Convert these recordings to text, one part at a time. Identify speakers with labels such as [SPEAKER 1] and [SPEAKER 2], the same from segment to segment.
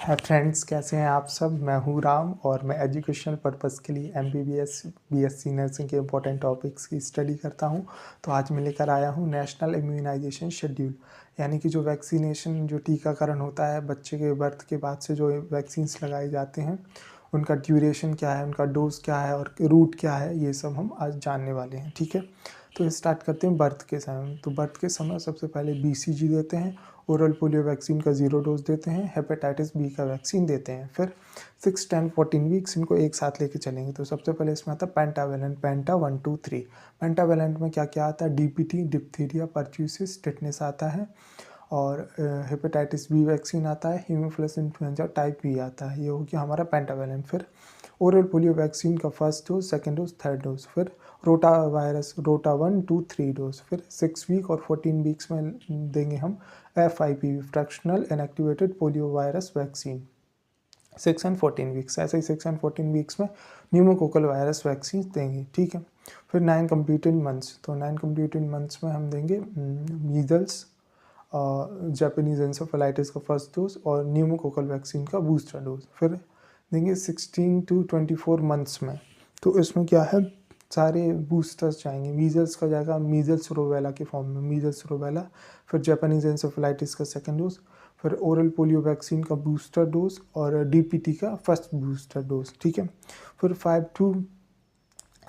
[SPEAKER 1] है फ्रेंड्स, कैसे हैं आप सब। मैं हूँ राम और मैं एजुकेशनल पर्पज़ के लिए MBBS BSc नर्सिंग के इंपॉर्टेंट टॉपिक्स की स्टडी करता हूँ। तो आज मैं लेकर आया हूँ नेशनल इम्यूनाइजेशन शेड्यूल, यानी कि जो वैक्सीनेशन जो टीकाकरण होता है बच्चे के बर्थ के बाद से जो वैक्सीन्स लगाए जाते हैं उनका ड्यूरेशन क्या है, उनका डोज क्या है और रूट क्या है, ये सब हम आज जानने वाले हैं। ठीक है, तो स्टार्ट करते हैं बर्थ के समय। तो बर्थ के समय सबसे पहले BCG देते हैं, ओरल पोलियो वैक्सीन का 0 डोज देते हैं, हेपेटाइटिस बी का वैक्सीन देते हैं। फिर 6, 10, 14 वीक्स इनको एक साथ लेके चलेंगे। तो सबसे पहले इसमें आता है पेंटावेलेंट, पेंटा 1, 2, 3। पेंटावेलेंट में क्या क्या आता है? DPT, डिप्थीरिया, परट्यूसिस, टिटनेस आता है और हेपेटाइटिस बी वैक्सीन आता है, हीमोफिलस इन्फ्लुएंजा टाइप बी आता है। ये हो गया हमारा पेंटावेलेंट। फिर ओरल पोलियो वैक्सीन का first dose, second dose, third dose. फिर रोटा वायरस, रोटा 1, 2, 3 डोज। फिर 6 वीक और 14 वीक्स में देंगे हम FIPV, fractional inactivated polio virus vaccine. 6 and 14 weeks, ऐसे ही 6 एंड 14 वीक्स में न्यूमोकोकल वायरस वैक्सीन देंगे। ठीक है, फिर 9 कंप्लीटेड मंथ्स, तो 9 कंप्लीटेड मंथ्स में हम देंगे मीजल्स, जापानीज एंसेफेलाइटिस का फर्स्ट डोज और न्यूमोकोकल वैक्सीन का बूस्टर डोज। फिर देंगे 16 to 24 मंथ्स में, तो इसमें क्या है, सारे बूस्टर्स जाएंगे। मीजल्स का जाएगा मीजल्स रोबेला के फॉर्म में, मीजल्स रोबेला। फिर जापानीज एंसेफेलाइटिस का सेकेंड डोज, फिर ओरल पोलियो वैक्सीन का बूस्टर डोज और DPT का फर्स्ट बूस्टर डोज। ठीक है, फिर 5 to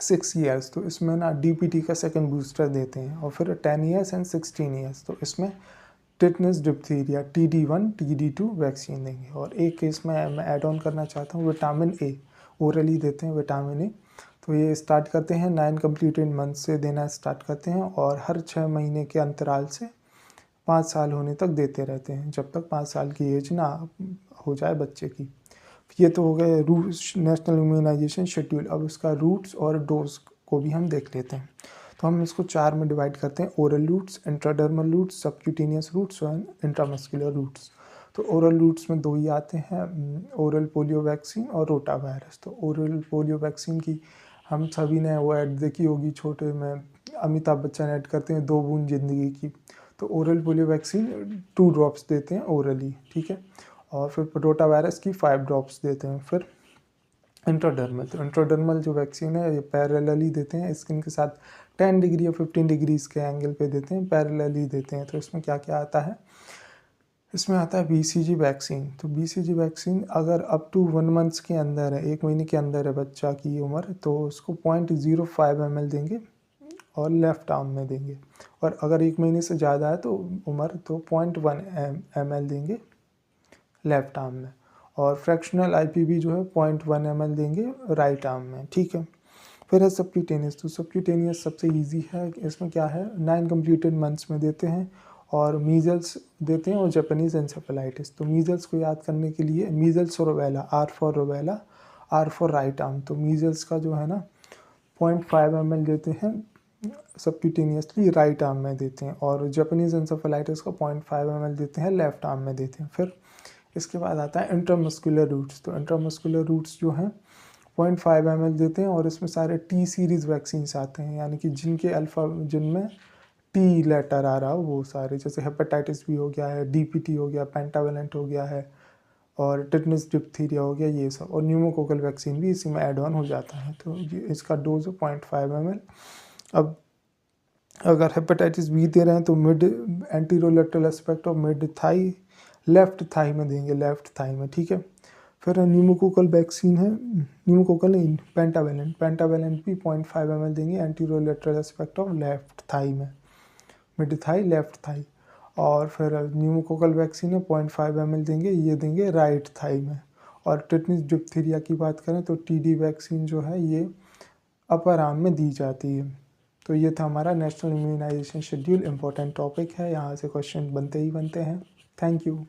[SPEAKER 1] 6 ईयर्स, तो इसमें ना DPT का सेकेंड बूस्टर देते हैं। और फिर 10 ईयर्स एंड 16 ईयर्स, तो इसमें tetanus diphtheria TD1 TD2 vaccine देंगे। और एक केस में मैं ऐड ऑन करना चाहता हूँ, विटामिन ए ओरली देते हैं, विटामिन ए। तो ये स्टार्ट करते हैं 9 कंप्लीटेड मंथ से देना स्टार्ट करते हैं और हर 6 महीने के अंतराल से 5 साल होने तक देते रहते हैं, जब तक 5 साल की एज ना हो जाए बच्चे की। ये तो हो गए रूट्स, नेशनल इम्यूनाइजेशन शेड्यूल। अब उसका रूट्स और डोज को भी हम देख लेते हैं। तो हम इसको 4 में डिवाइड करते हैं, oral routes, intradermal routes, subcutaneous routes और इंट्रामस्कुलर रूट्स। तो ओरल रूट्स में 2 ही आते हैं, ओरल पोलियो वैक्सीन और रोटा वायरस। तो ओरल पोलियो वैक्सीन की हम सभी ने वो ऐड देखी होगी, छोटे में अमिताभ बच्चन ऐड करते हैं 2 बूंद जिंदगी की। तो ओरल पोलियो वैक्सीन 2 ड्रॉप्स देते हैं ओरली। ठीक है, और फिर रोटा वायरस की 5 ड्रॉप्स देते हैं। फिर इंट्राडर्मल, तो इंट्राडर्मल जो वैक्सीन है ये पैरेलली देते हैं, स्किन के साथ 10 डिग्री या 15 डिग्रीज के एंगल पे देते हैं, पैरेलली देते हैं। तो इसमें क्या क्या आता है, इसमें आता है BCG वैक्सीन। तो BCG वैक्सीन अगर अप टू 1 मंथ्स के अंदर है, 1 महीने के अंदर है बच्चा की उम्र, तो उसको 0.05 ml देंगे और लेफ़्ट आर्म में देंगे। और अगर 1 महीने से ज़्यादा है तो उम्र, तो 0.1 ml देंगे लेफ़्ट आर्म में। और फ्रैक्शनल IPV जो है 0.1 ml देंगे राइट आर्म में। ठीक है, फिर है सबक्यूटेनियस। तो सबक्यूटेनियस सबसे इजी है, इसमें क्या है, 9 कंप्लीटेड मंथ्स में देते हैं और मीजल्स देते हैं और जापानीज एंसेफेलाइटिस। तो मीजल्स को याद करने के लिए measles rubella, R for rubella, R for right arm. तो मीजल्स का जो है ना 0.5 ml देते हैं सबक्यूटेनियसली राइट आर्म में देते हैं, और जापानीज एंसेफेलाइटिस का 0.5 ml देते हैं लेफ्ट आर्म में देते हैं। फिर इसके बाद आता है इंट्रामस्कुलर रूट्स। तो इंट्रामस्कुलर रूट्स जो हैं 0.5 ml देते हैं और इसमें सारे T सीरीज़ वैक्सीन्स आते हैं, यानी कि जिनमें T लेटर आ रहा हो वो सारे, जैसे हेपेटाइटिस बी हो गया है, DPT हो गया, पेंटावेलेंट हो गया है और टिटनेस डिप्थीरिया हो गया, ये सब। और न्यूमोकोकल वैक्सीन भी इसी में ऐड ऑन हो जाता है। तो ये इसका डोज है 0.5 ml। अब अगर हेपेटाइटिस बी दे रहे हैं तो mid anterolateral aspect of mid thigh, left thigh में देंगे, लेफ्ट थाई में। ठीक है, फिर न्यूमोकोकल वैक्सीन है, न्यूमोकोकल नहीं, पेंटावेलेंट। पेंटावेलेंट भी 0.5 ml देंगे anterolateral aspect of left thigh में, मिड थाई, लेफ्ट थाई। और फिर न्यूमोकोकल वैक्सीन है 0.5 ml देंगे, ये देंगे राइट थाई में। और टिटनेस डिप्थीरिया की बात करें तो TD वैक्सीन जो है ये अपर आर्म में दी जाती है। तो ये था हमारा national immunization schedule, important topic है, यहाँ से क्वेश्चन बनते ही बनते हैं। Thank you.